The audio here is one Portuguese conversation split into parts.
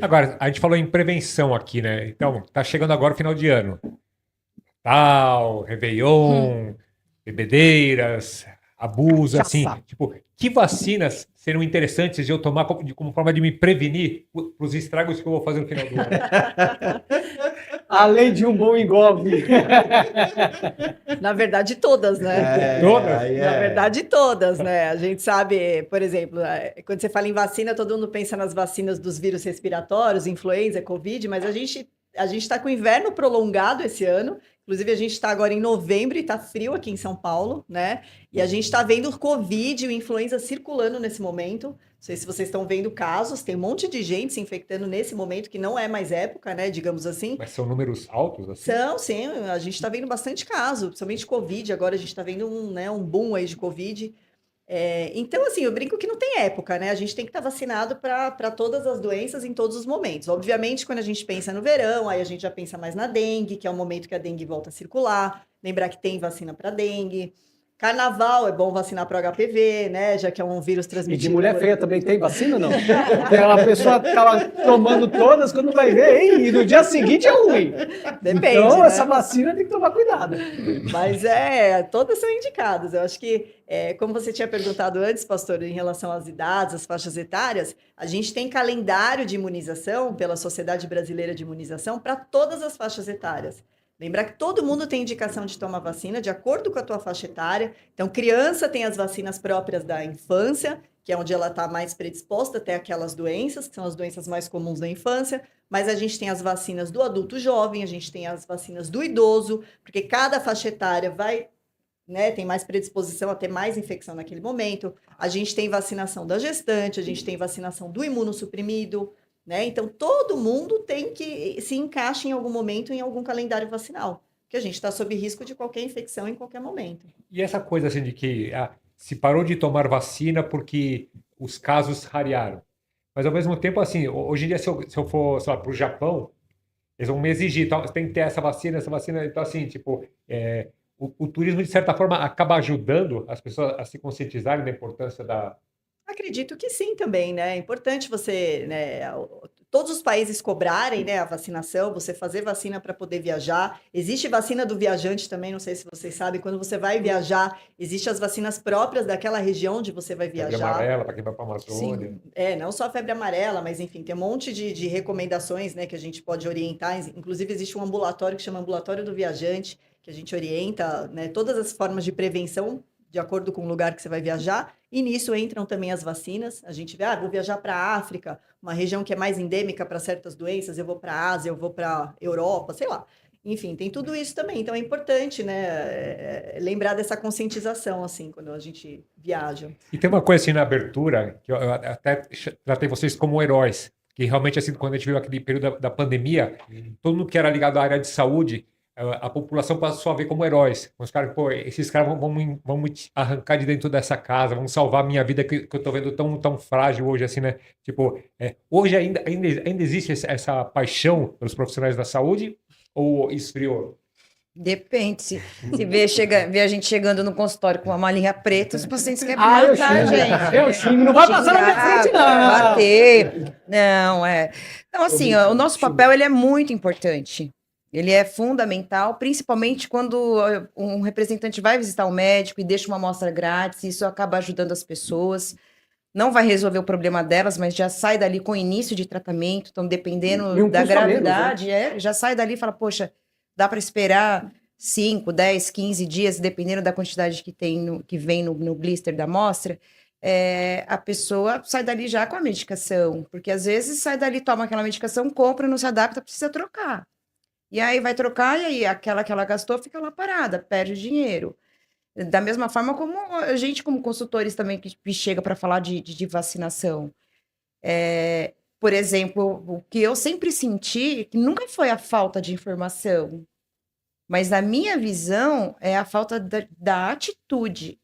Agora, a gente falou em prevenção aqui, né? Então, tá chegando agora o final de ano. Tal, Réveillon, bebedeiras, abuso, assim. Caça. Tipo, que vacinas seriam interessantes de eu tomar como forma de me prevenir para os estragos que eu vou fazer no final do ano? Além de um bom engolve. Na verdade, todas, né? Todas? Aí Na verdade, todas, né? A gente sabe, por exemplo, quando você fala em vacina, todo mundo pensa nas vacinas dos vírus respiratórios, influenza, Covid, mas a gente está com inverno prolongado esse ano. Inclusive, a gente está agora em novembro e está frio aqui em São Paulo, né? E a gente está vendo o Covid e o influenza circulando nesse momento. Não sei se vocês estão vendo casos, tem um monte de gente se infectando nesse momento, que não é mais época, né? Digamos assim. Mas são números altos, assim? São, sim, a gente está vendo bastante caso, principalmente Covid, agora a gente está vendo um boom aí de Covid. Então, assim, eu brinco que não tem época, né? A gente tem que estar vacinado para todas as doenças em todos os momentos. Obviamente, quando a gente pensa no verão, aí a gente já pensa mais na dengue, que é o momento que a dengue volta a circular. Lembrar que tem vacina para dengue. Carnaval é bom vacinar para HPV, né? Já que é um vírus E transmitido. de mulher feia também tem vacina, não? Aquela pessoa acaba tomando todas, quando vai ver, hein? E no dia seguinte é ruim. Depende, Então, né? essa vacina tem que tomar cuidado. Mas todas são indicadas. Eu acho que, como você tinha perguntado antes, pastor, em relação às idades, às faixas etárias, a gente tem calendário de imunização pela Sociedade Brasileira de Imunização para todas as faixas etárias. Lembrar que todo mundo tem indicação de tomar vacina de acordo com a tua faixa etária. Então, criança tem as vacinas próprias da infância, que é onde ela está mais predisposta a ter aquelas doenças, que são as doenças mais comuns da infância. Mas a gente tem as vacinas do adulto jovem, a gente tem as vacinas do idoso, porque cada faixa etária vai, né, tem mais predisposição a ter mais infecção naquele momento. A gente tem vacinação da gestante, a gente tem vacinação do imunossuprimido, né? Então, todo mundo tem que se encaixa em algum momento em algum calendário vacinal, porque a gente está sob risco de qualquer infecção em qualquer momento. E essa coisa assim de que se parou de tomar vacina porque os casos rarearam. Mas ao mesmo tempo, assim, hoje em dia, se eu for, sei lá, para o Japão, eles vão me exigir, então, você tem que ter essa vacina. Então, assim, tipo, o turismo, de certa forma, acaba ajudando as pessoas a se conscientizarem da importância da. Acredito que sim também, né? É importante você, né, todos os países cobrarem, né, a vacinação, você fazer vacina para poder viajar. Existe vacina do viajante também, não sei se vocês sabem, quando você vai viajar, existem as vacinas próprias daquela região onde você vai Febre viajar. amarela, para quem vai para a Amazônia. Sim, não só a febre amarela, mas enfim, tem um monte de recomendações, né, que a gente pode orientar. Inclusive, existe um ambulatório que chama Ambulatório do Viajante, que a gente orienta, né, todas as formas de prevenção de acordo com o lugar que você vai viajar. E nisso entram também as vacinas. A gente vê, vou viajar para a África, uma região que é mais endêmica para certas doenças, eu vou para a Ásia, eu vou para a Europa, sei lá. Enfim, tem tudo isso também. Então é importante, né, lembrar dessa conscientização, assim, quando a gente viaja. E tem uma coisa assim na abertura, que eu até tratei vocês como heróis, que realmente, assim, quando a gente viu aquele período da pandemia, todo mundo que era ligado à área de saúde, a população passou a ver como heróis. Os caras, pô, esses caras vão me arrancar de dentro dessa casa, vão salvar a minha vida que eu tô vendo tão frágil hoje, assim, né? Tipo, hoje ainda existe essa paixão pelos profissionais da saúde ou esfriou? Depende. Se vê a gente chegando no consultório com uma malinha preta, os pacientes querem Eu matar a xingo. gente. Eu xingo. Não vai passar na minha frente, não. Bater. Não, Então, assim, o nosso papel ele é muito importante. Ele é fundamental, principalmente quando um representante vai visitar um médico e deixa uma amostra grátis, isso acaba ajudando as pessoas. Não vai resolver o problema delas, mas já sai dali com início de tratamento, então dependendo da gravidade, já sai dali e fala, poxa, dá para esperar 5, 10, 15 dias, dependendo da quantidade que vem no blister da amostra, a pessoa sai dali já com a medicação, porque às vezes sai dali, toma aquela medicação, compra, não se adapta, precisa trocar. E aí vai trocar, e aí aquela que ela gastou fica lá parada, perde dinheiro. Da mesma forma como a gente, como consultores também, que chega para falar de vacinação. Por exemplo, o que eu sempre senti, que nunca foi a falta de informação, mas na minha visão, é a falta da atitude.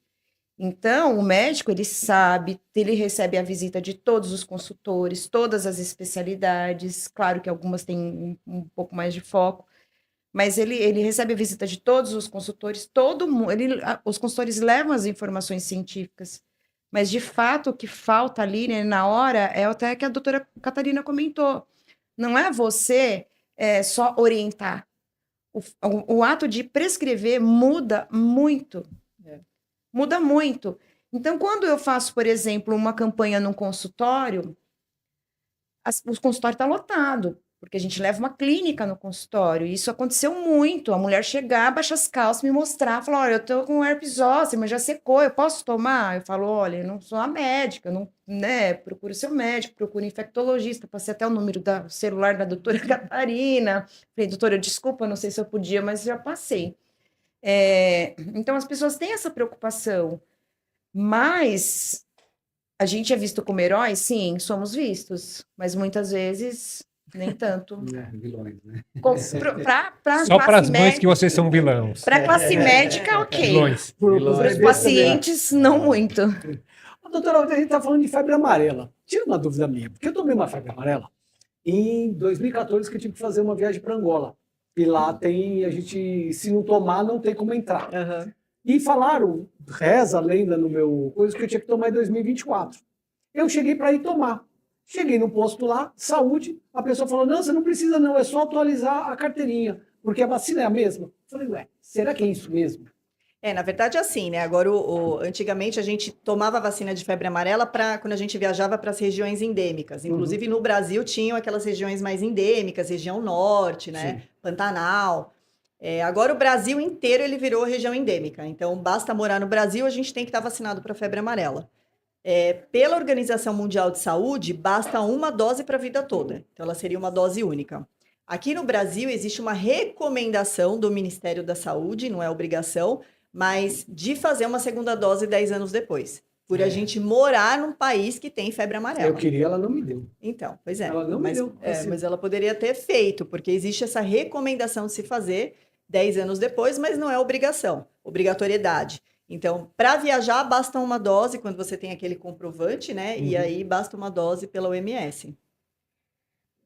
Então, o médico, ele sabe, ele recebe a visita de todos os consultores, todas as especialidades, claro que algumas têm um pouco mais de foco, mas ele recebe a visita de todos os consultores, todo mundo, os consultores levam as informações científicas Mas, de fato, o que falta ali, né, na hora é até que a doutora Catarina comentou. Não é você só orientar. O ato de prescrever muda muito. Muda muito. Então, quando eu faço, por exemplo, uma campanha num consultório, o consultório está lotado, porque a gente leva uma clínica no consultório. E isso aconteceu muito. A mulher chegar, baixar as calças, me mostrar, falar: olha, eu tô com herpes zoster, mas já secou, eu posso tomar? Eu falo: olha, eu não sou a médica, não, né? Procure seu médico, procure infectologista. Passei até o número do celular da doutora Catarina. Falei: doutora, desculpa, não sei se eu podia, mas já passei. Então, as pessoas têm essa preocupação, mas a gente é visto como herói? Sim, somos vistos, mas muitas vezes nem tanto. Vilões, né? Só para as mães que vocês são vilões. Para a classe médica, ok. Vilões. Para os pacientes, não muito. Doutora, a gente está falando de febre amarela. Tira uma dúvida minha, porque eu tomei uma febre amarela em 2014, que eu tive que fazer uma viagem para Angola. E lá tem, a gente, se não tomar, não tem como entrar. Aham. E falaram, reza a lenda no meu coisa, que eu tinha que tomar em 2024. Eu cheguei para ir tomar. Cheguei no posto lá, saúde, a pessoa falou: não, você não precisa não, é só atualizar a carteirinha, porque a vacina é a mesma. Eu falei: ué, será que é isso mesmo? Na verdade é assim, né? Agora, antigamente a gente tomava vacina de febre amarela quando a gente viajava para as regiões endêmicas. Inclusive no Brasil tinham aquelas regiões mais endêmicas, região norte, né? Sim. Pantanal. Agora o Brasil inteiro ele virou região endêmica. Então basta morar no Brasil, a gente tem que estar vacinado para febre amarela. Pela Organização Mundial de Saúde, basta uma dose para a vida toda. Então ela seria uma dose única. Aqui no Brasil existe uma recomendação do Ministério da Saúde, não é obrigação, mas de fazer uma segunda dose 10 anos depois. Por a gente morar num país que tem febre amarela. Eu queria, ela não me deu. Então, pois é. Ela não me deu. Mas ela poderia ter feito, porque existe essa recomendação de se fazer 10 anos depois, mas não é obrigação, obrigatoriedade. Então, para viajar, basta uma dose quando você tem aquele comprovante, né? E aí basta uma dose pela OMS.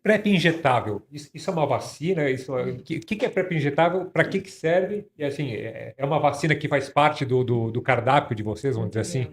PrEP injetável, isso é uma vacina? O que é PrEP injetável? Para que serve? E assim, é uma vacina que faz parte do cardápio de vocês, vamos dizer assim?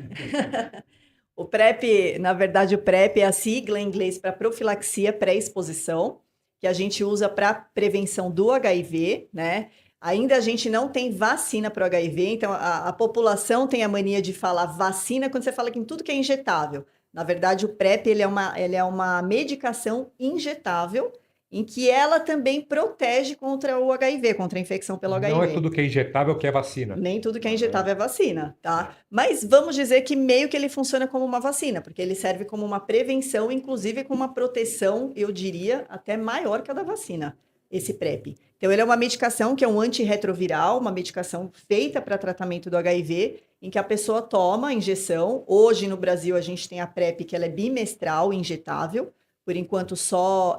O PrEP, na verdade, o PrEP é a sigla em inglês para profilaxia pré-exposição, que a gente usa para prevenção do HIV, né? Ainda a gente não tem vacina para o HIV, então a população tem a mania de falar vacina quando você fala que em tudo que é injetável. Na verdade, o PrEP ele é uma medicação injetável em que ela também protege contra o HIV, contra a infecção pelo HIV. Não é tudo que é injetável que é vacina. Nem tudo que é injetável é vacina, tá? Mas vamos dizer que meio que ele funciona como uma vacina, porque ele serve como uma prevenção, inclusive com uma proteção, eu diria, até maior que a da vacina, esse PrEP. Então, ele é uma medicação que é um antirretroviral, uma medicação feita para tratamento do HIV, em que a pessoa toma a injeção. Hoje, no Brasil, a gente tem a PrEP, que ela é bimestral, injetável, por enquanto só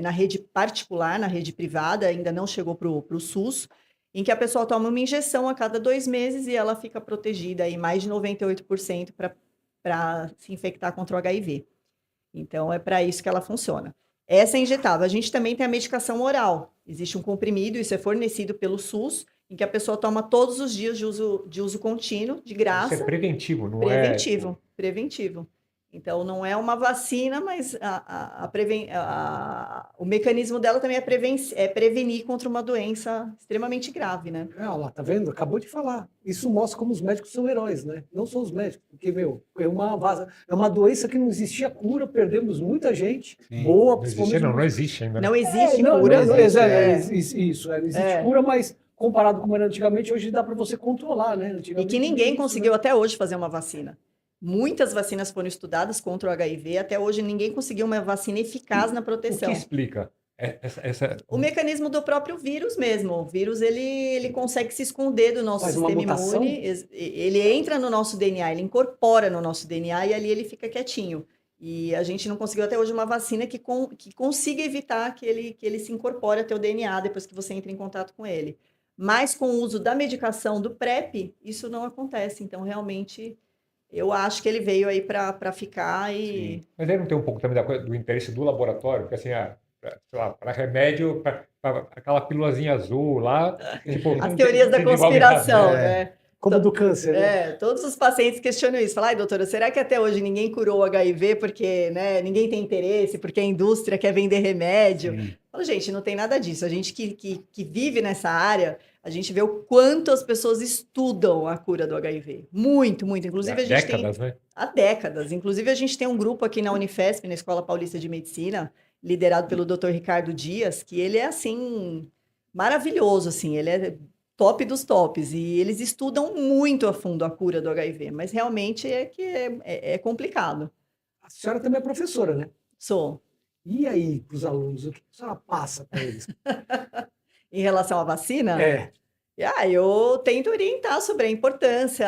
na rede particular, na rede privada, ainda não chegou para o SUS, em que a pessoa toma uma injeção a cada 2 meses e ela fica protegida aí mais de 98% para se infectar contra o HIV. Então, é para isso que ela funciona. Essa é injetável. A gente também tem a medicação oral. Existe um comprimido, isso é fornecido pelo SUS, em que a pessoa toma todos os dias de uso contínuo, de graça. Isso é preventivo, não Preventivo, preventivo. Então, não é uma vacina, mas o mecanismo dela também é prevenir contra uma doença extremamente grave, né? Ah, lá, tá vendo? Acabou de falar. Isso mostra como os médicos são heróis, né? Não são os médicos, porque, é uma doença que não existia cura, perdemos muita gente boa, Não existe, não existe ainda. Não existe não, cura. não existe cura, mas comparado com como era antigamente, hoje dá para você controlar, né? E que ninguém conseguiu até hoje fazer uma vacina. Muitas vacinas foram estudadas contra o HIV, até hoje ninguém conseguiu uma vacina eficaz na proteção. O que explica? O mecanismo do próprio vírus mesmo. O vírus, ele consegue se esconder do nosso sistema imune, ele entra no nosso DNA, ele incorpora no nosso DNA e ali ele fica quietinho. E a gente não conseguiu até hoje uma vacina que consiga evitar que ele se incorpore até o DNA depois que você entra em contato com ele. Mas com o uso da medicação do PrEP, isso não acontece. Então, realmente, eu acho que ele veio aí para ficar e... Sim. Mas aí não tem um pouco também do interesse do laboratório? Porque assim, para remédio, para aquela pílulazinha azul lá... Tipo, as teorias da conspiração, né? Como do câncer, né? Todos os pacientes questionam isso. Falam, ai, doutora, será que até hoje ninguém curou o HIV porque, né, ninguém tem interesse, porque a indústria quer vender remédio? Falo, gente, não tem nada disso. A gente que vive nessa área, a gente vê o quanto as pessoas estudam a cura do HIV. Muito, muito. Inclusive, a gente décadas, tem... né? Há décadas. Inclusive, a gente tem um grupo aqui na Unifesp, na Escola Paulista de Medicina, liderado pelo Dr. Ricardo Dias, que ele é, assim, maravilhoso, assim. Ele é top dos tops. E eles estudam muito a fundo a cura do HIV. Mas, realmente, é complicado. A senhora também é professora, né? Sou. E aí, para os alunos, o que a senhora passa para eles? Em relação à vacina? Eu tento orientar sobre a importância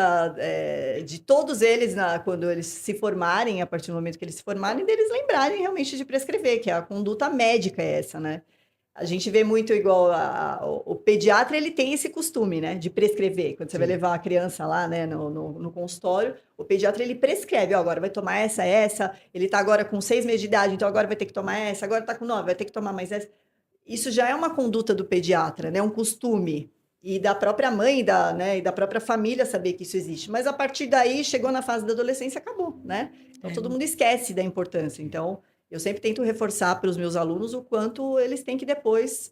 de todos eles, quando eles se formarem, a partir do momento que eles se formarem, deles lembrarem realmente de prescrever, que a conduta médica é essa, né? A gente vê muito igual o pediatra, ele tem esse costume, né, de prescrever. Quando você vai levar a criança lá, né, no consultório, o pediatra, ele prescreve, ó, agora vai tomar essa, ele tá agora com 6 meses de idade, então agora vai ter que tomar essa, agora tá com 9, vai ter que tomar mais essa. Isso já é uma conduta do pediatra, né, um costume. E da própria mãe, e da própria família saber que isso existe. Mas a partir daí, chegou na fase da adolescência, acabou, né? Então, todo mundo esquece da importância. Então, eu sempre tento reforçar para os meus alunos o quanto eles têm que depois,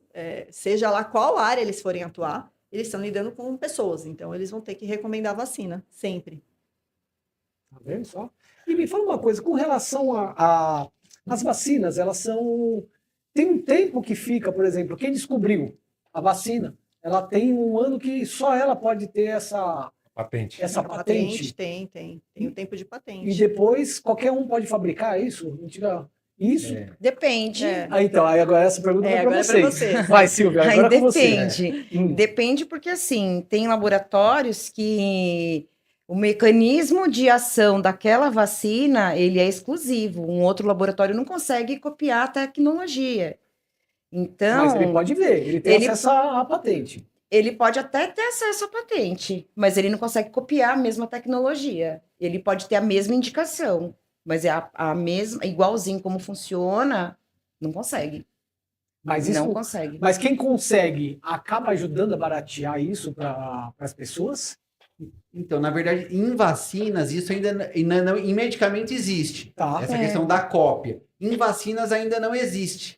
seja lá qual área eles forem atuar, eles estão lidando com pessoas. Então, eles vão ter que recomendar a vacina, sempre. Tá vendo só? E me fala uma coisa, com relação as vacinas, elas são... Tem um tempo que fica, por exemplo, quem descobriu a vacina, ela tem um ano que só ela pode ter essa patente. Essa patente? Tem o tempo de patente. E depois qualquer um pode fabricar isso? Isso? Depende. Então, aí agora essa pergunta é para vocês. Você. Vai, Silvia, Aí agora é com depende. você. Depende porque, assim, tem laboratórios que o mecanismo de ação daquela vacina, ele é exclusivo. Um outro laboratório não consegue copiar a tecnologia. Então, mas ele pode ver, ele tem acesso à patente. Ele pode até ter acesso à patente, mas ele não consegue copiar a mesma tecnologia. Ele pode ter a mesma indicação, mas é a mesma, igualzinho como funciona, não consegue. Mas isso, não consegue. Mas quem consegue acaba ajudando a baratear isso para as pessoas? Então, na verdade, em vacinas, isso ainda não, em medicamento existe. Tá. Essa questão da cópia. Em vacinas ainda não existe.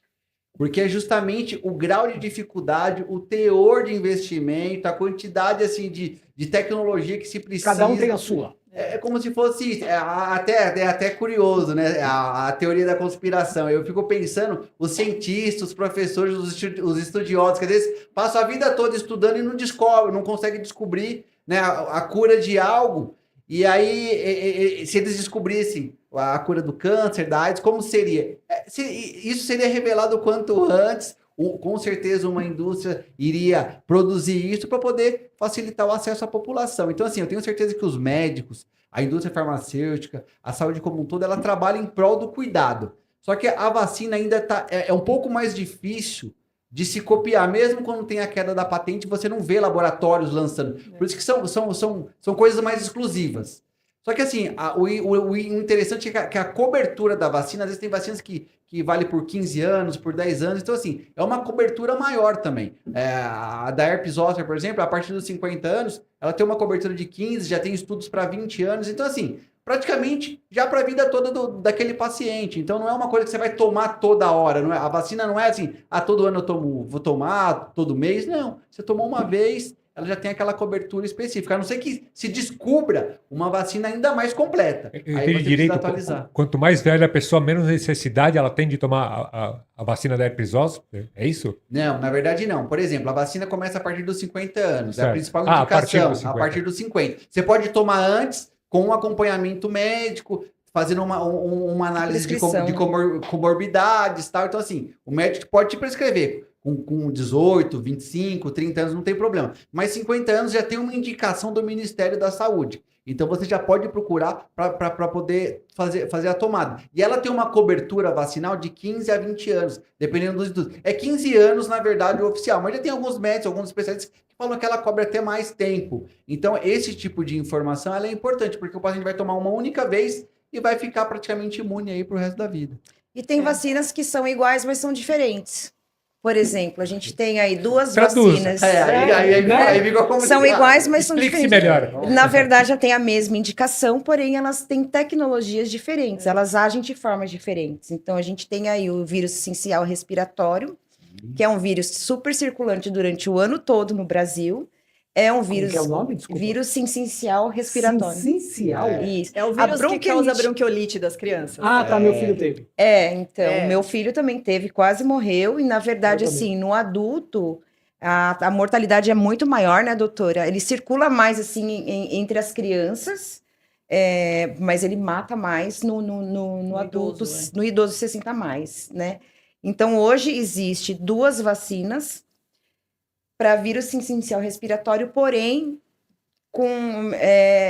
Porque é justamente o grau de dificuldade, o teor de investimento, a quantidade assim, de tecnologia que se precisa. Cada um tem a sua. É como se fosse até curioso, né? A teoria da conspiração. Eu fico pensando, os cientistas, os professores, os estudiosos, que às vezes passam a vida toda estudando e não descobrem, não conseguem descobrir, né, a cura de algo. E aí, se eles descobrissem a cura do câncer, da AIDS, como seria? Isso seria revelado o quanto antes. Com certeza uma indústria iria produzir isso para poder facilitar o acesso à população. Então, assim, eu tenho certeza que os médicos, a indústria farmacêutica, a saúde como um todo, ela trabalha em prol do cuidado. Só que a vacina ainda é um pouco mais difícil de se copiar, mesmo quando tem a queda da patente, você não vê laboratórios lançando. Por isso que são coisas mais exclusivas. Só que assim, o interessante é que a cobertura da vacina, às vezes tem vacinas que vale por 15 anos, por 10 anos, então assim, é uma cobertura maior também. A da herpes zoster, por exemplo, a partir dos 50 anos, ela tem uma cobertura de 15, já tem estudos para 20 anos, então assim, praticamente já para a vida toda daquele paciente. Então não é uma coisa que você vai tomar toda hora, não é? A vacina não é assim, todo ano vou tomar, todo mês, não. Você tomou uma vez, ela já tem aquela cobertura específica. A não ser que se descubra uma vacina ainda mais completa. Eu Aí entendi você direito. precisa atualizar. Quanto mais velha a pessoa, menos necessidade ela tem de tomar a vacina da herpes zoster. É isso? Não, na verdade não. Por exemplo, a vacina começa a partir dos 50 anos. Certo. É a principal A partir indicação, dos 50. a partir dos 50. Você pode tomar antes, com um acompanhamento médico, fazendo uma análise de comorbidades e tal. Então, assim, o médico pode te prescrever. Com 18, 25, 30 anos não tem problema. Mas 50 anos já tem uma indicação do Ministério da Saúde. Então você já pode procurar para poder fazer a tomada. E ela tem uma cobertura vacinal de 15 a 20 anos, dependendo dos estudos. É 15 anos, na verdade, o oficial. Mas já tem alguns médicos, alguns especialistas que falam que ela cobre até mais tempo. Então esse tipo de informação ela é importante, porque o paciente vai tomar uma única vez e vai ficar praticamente imune aí para o resto da vida. E tem vacinas que são iguais, mas são diferentes. Por exemplo, a gente tem aí duas Traduz. vacinas. Aí ficou como São iguais, mas são Explique-se diferentes. melhor. Na verdade, já tem a mesma indicação, porém elas têm tecnologias diferentes, elas agem de formas diferentes. Então, a gente tem aí o vírus essencial respiratório, que é um vírus super circulante durante o ano todo no Brasil. É um vírus, que é o nome? Desculpa. vírus sincicial respiratório. Sincicial? Isso. É o A vírus que causa bronquiolite. bronquiolite das crianças. Ah, tá, meu filho teve. Então, meu filho também teve, quase morreu, e na verdade, Eu também. assim, no adulto, a mortalidade é muito maior, né, doutora? Ele circula mais, assim, entre as crianças, mas ele mata mais no adulto, idoso, no idoso 60 a mais, né? Então, hoje existe 2 vacinas para vírus sincicial respiratório, porém,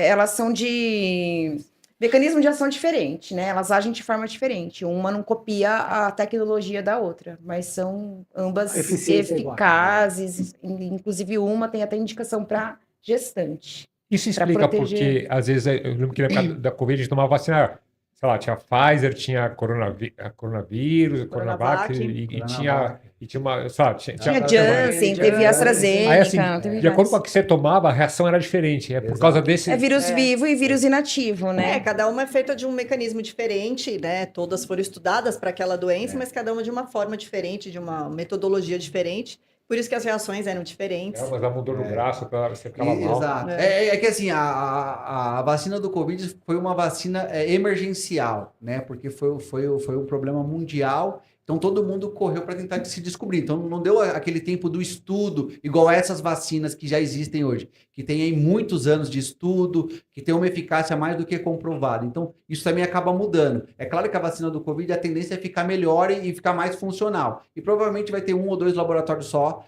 elas são de mecanismo de ação diferente, né? Elas agem de forma diferente. Uma não copia a tecnologia da outra, mas são ambas A eficiência é igual. eficazes. Inclusive, uma tem até indicação para gestante. Isso Pra explica proteger. porque, às vezes, eu lembro que na época da Covid a gente tomava vacina, sei lá, tinha Pfizer, tinha coronavírus, Coronavac, e tinha uma, sabe, Tinha uma- Janssen, teve AstraZeneca, Aí, assim, teve de acordo vários. com a que você tomava, a reação era diferente. É por causa desse. É vírus vivo e vírus inativo, né? Cada uma é feita de um mecanismo diferente, né? Todas foram estudadas para aquela doença, mas cada uma de uma forma diferente, de uma metodologia diferente. Por isso que as reações eram diferentes. Mas ela mudou no braço, você ficava mal. Exato. É que assim, a vacina do Covid foi uma vacina emergencial, né? Porque foi um problema mundial. Então todo mundo correu para tentar se descobrir. Então não deu aquele tempo do estudo, igual essas vacinas que já existem hoje, que tem aí muitos anos de estudo, que tem uma eficácia mais do que comprovada. Então isso também acaba mudando. É claro que a vacina do Covid, a tendência é ficar melhor e ficar mais funcional. E provavelmente vai ter 1 ou 2 laboratórios só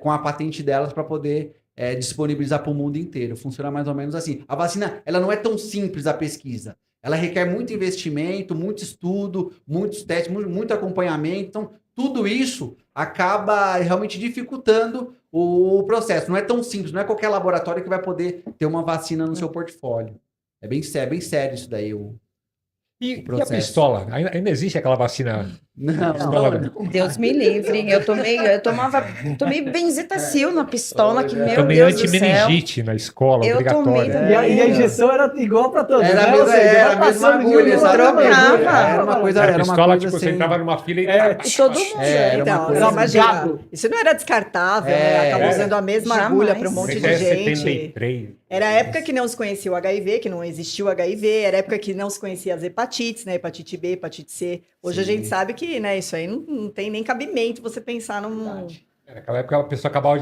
com a patente delas para poder disponibilizar para o mundo inteiro. Funciona mais ou menos assim. A vacina, ela não é tão simples a pesquisa. Ela requer muito investimento, muito estudo, muitos testes, muito acompanhamento. Então, tudo isso acaba realmente dificultando o processo. Não é tão simples, não é qualquer laboratório que vai poder ter uma vacina no seu portfólio. É bem sério isso daí. E a processo. pistola? Ainda existe aquela vacina? Não, Pistola? Deus me livre. Eu tomei benzetacil na pistola, que meu Tomei Deus do céu. antimeningite na escola, Eu tomei obrigatória. também. E a injeção era igual para todos. Era a né? mesma, Ou seja, era vai a mesma passando de um agulha, em outro, exatamente. trocava. Era uma coisa, Era era uma pistola, coisa tipo, você assim. entrava numa fila e... E todo mundo. Era uma Então, coisa você imagina, gado. isso não era descartável, né? Acabou usando a mesma Jamais. agulha para um monte de Isso é gente. 73. Era a época que não se conhecia o HIV, que não existia o HIV, era a época que não se conhecia as hepatites, né? Hepatite B, hepatite C. Hoje a gente sabe que, né, isso aí não tem nem cabimento você pensar num. Naquela época a pessoa acabava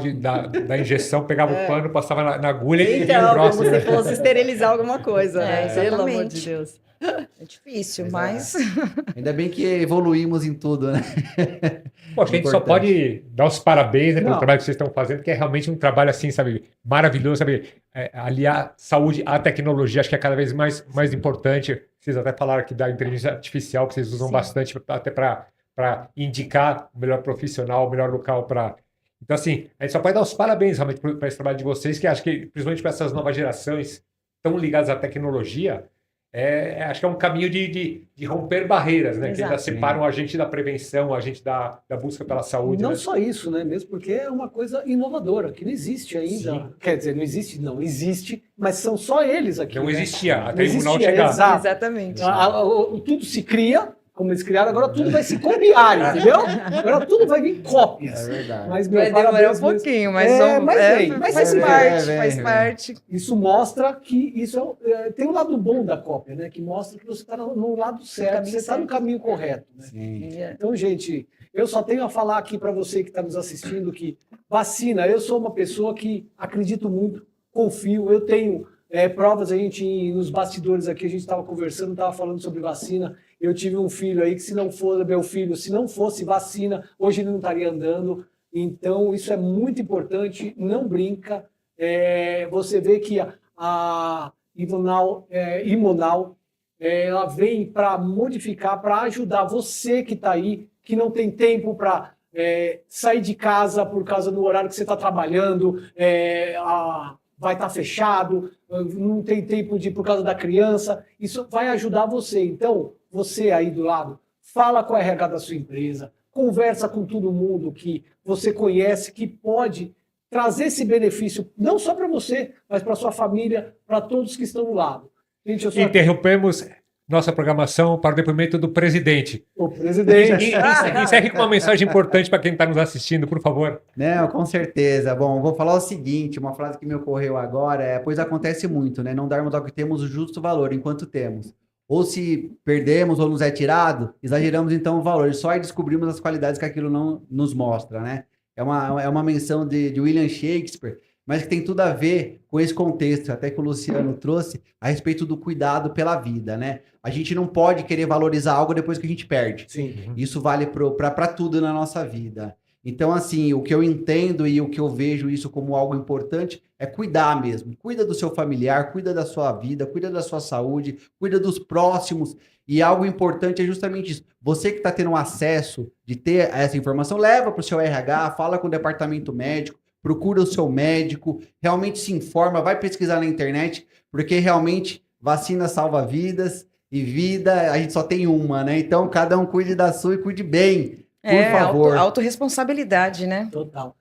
da injeção, pegava o pano, passava na agulha e via o Então, próximo. como se fosse esterilizar alguma coisa, É, né? Pelo amor exatamente. de Deus. É difícil, mas... Ainda bem que evoluímos em tudo, né? Poxa, a gente só Importante. pode dar os parabéns, né, pelo Não. trabalho que vocês estão fazendo, que é realmente um trabalho assim, sabe, maravilhoso, sabe, aliar saúde à tecnologia, acho que é cada vez mais importante. Vocês até falaram aqui da inteligência artificial, que vocês usam bastante até para indicar o melhor profissional, o melhor local para... Então, assim, a gente só pode dar os parabéns realmente para esse trabalho de vocês, que acho que, principalmente para essas novas gerações tão ligadas à tecnologia, acho que é um caminho de romper barreiras, né? Que ainda Exato. separam a gente da prevenção, a gente da busca pela saúde. Não né? só isso, né? Mesmo porque é uma coisa inovadora, que não existe ainda. Sim. Quer dizer, não existe, mas são só eles aqui. Não né? existia, até Não o Imunal existia, chegar. exato. Exatamente. Tudo se cria, como eles criaram, agora tudo vai se copiar, entendeu? Agora tudo vai vir cópias. É verdade. Mas, meu, Vai demorar parabéns um mesmo. pouquinho, mas, Mas faz vem, parte, vem, faz vem. parte. Isso mostra que isso tem um lado bom da cópia, né? Que mostra que você está no lado certo, caminho você está no certo. caminho correto. Né? Sim. Então, gente, eu só tenho a falar aqui para você que está nos assistindo que vacina, eu sou uma pessoa que acredito muito, confio, eu tenho provas, nos bastidores aqui, a gente estava conversando, estava falando sobre vacina, eu tive um filho aí que se não fosse vacina, hoje ele não estaria andando, então isso é muito importante, não brinca, você vê que a Imunal, ela vem para modificar, para ajudar você que está aí, que não tem tempo para sair de casa por causa do horário que você está trabalhando, vai estar fechado, não tem tempo por causa da criança. Isso vai ajudar você. Então, você aí do lado, fala com a RH da sua empresa, conversa com todo mundo que você conhece, que pode trazer esse benefício, não só para você, mas para sua família, para todos que estão do lado. Gente, eu sou Interrompemos nossa programação para o depoimento do presidente. o presidente. Encerre com uma mensagem importante para quem está nos assistindo, por favor. Não, com certeza. Bom, vou falar o seguinte, uma frase que me ocorreu agora pois acontece muito, né? Não darmos ao que temos o justo valor enquanto temos. Ou se perdemos ou nos é tirado, exageramos então o valor. Só aí descobrimos as qualidades que aquilo não nos mostra, né? É uma menção de William Shakespeare, mas que tem tudo a ver com esse contexto, até que o Luciano trouxe, a respeito do cuidado pela vida, né? A gente não pode querer valorizar algo depois que a gente perde. Sim. Isso vale para tudo na nossa vida. Então, assim, o que eu entendo e o que eu vejo isso como algo importante é cuidar mesmo. Cuida do seu familiar, cuida da sua vida, cuida da sua saúde, cuida dos próximos. E algo importante é justamente isso. Você que está tendo acesso de ter essa informação, leva para o seu RH, fala com o departamento médico, procura o seu médico, realmente se informa, vai pesquisar na internet, porque realmente vacina salva vidas e vida a gente só tem uma, né? Então, cada um cuide da sua e cuide bem. Por favor. Autorresponsabilidade, né? Total.